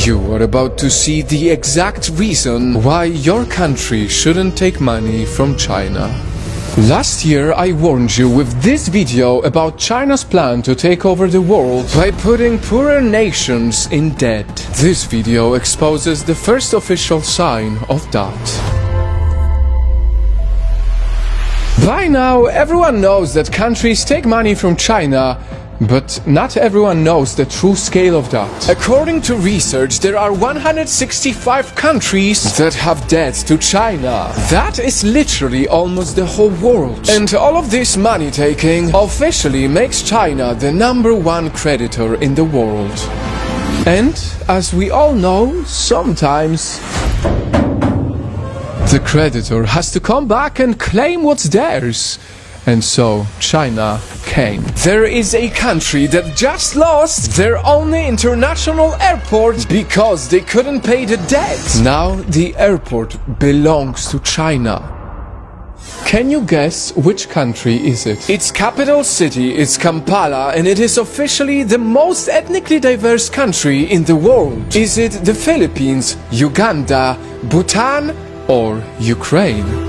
You are about to see the exact reason why your country shouldn't take money from China. Last year I warned you with this video about China's plan to take over the world by putting poorer nations in debt. This video exposes the first official sign of that. By now, everyone knows that countries take money from China, but not everyone knows the true scale of that. According to research, there are 165 countries that have debt to China. That is literally almost the whole world. And all of this money taking officially makes China the #1 creditor in the world. And as we all know, sometimes the creditor has to come back and claim what's theirs. And so China came. There is a country that just lost their only international airport because they couldn't pay the debt. Now the airport belongs to China. Can you guess which country is it? Its capital city is Kampala, and it is officially the most ethnically diverse country in the world. Is it the Philippines, Uganda, Bhutan, or Ukraine?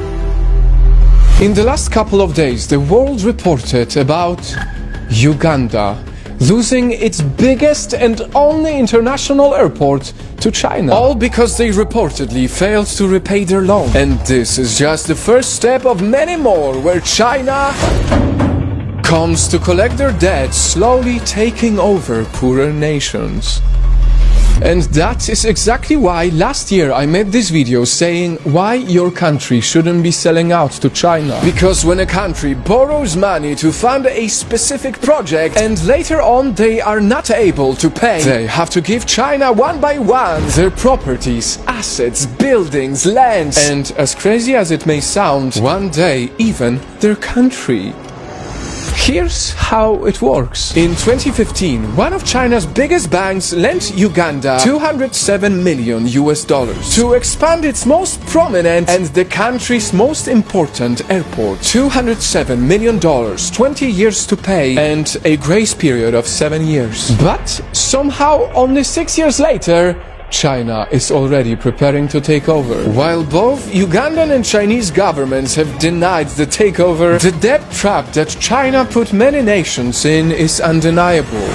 In the last couple of days, the world reported about Uganda losing its biggest and only international airport to China. All because they reportedly failed to repay their loan. And this is just the first step of many more where China comes to collect their debt, slowly taking over poorer nations. And that is exactly why last year I made this video saying why your country shouldn't be selling out to China. Because when a country borrows money to fund a specific project and later on they are not able to pay, they have to give China one by one their properties, assets, buildings, lands, and as crazy as it may sound, one day even their country. Here's how it works. In 2015, one of China's biggest banks lent Uganda $207 million to expand its most prominent and the country's most important airport. $207 million, 20 years to pay, and a grace period of 7 years. But somehow, only 6 years later, China is already preparing to take over. While both Ugandan and Chinese governments have denied the takeover, the debt trap that China put many nations in is undeniable.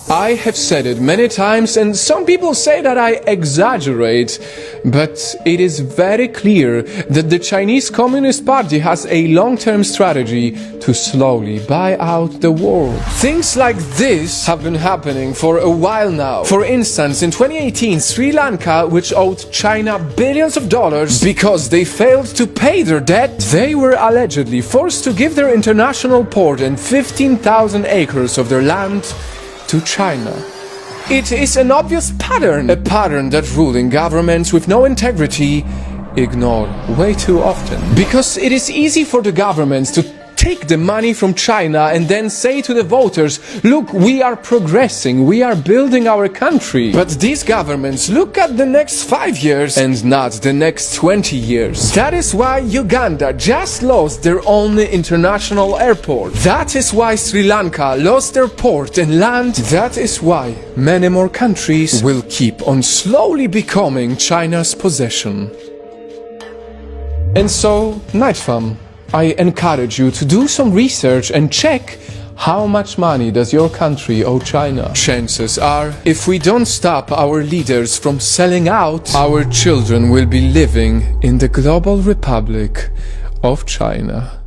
I have said it many times, and some people say that I exaggerate, but it is very clear that the Chinese Communist Party has a long-term strategy to slowly buy out the world. Things like this have been happening for a while now. For instance, in 2018, Sri Lanka, which owed China billions of dollars because they failed to pay their debt, they were allegedly forced to give their international port and 15,000 acres of their land to China. It is an obvious pattern, a pattern that ruling governments with no integrity ignore way too often. Because it is easy for the governments to take the money from China and then say to the voters, look, we are progressing, we are building our country. But these governments look at the next 5 years and not the next 20 years. That is why Uganda just lost their only international airport. That is why Sri Lanka lost their port and land. That is why many more countries will keep on slowly becoming China's possession. And so, Night Fam, I encourage you to do some research and check how much money does your country owe China. Chances are, if we don't stop our leaders from selling out, our children will be living in the global republic of China.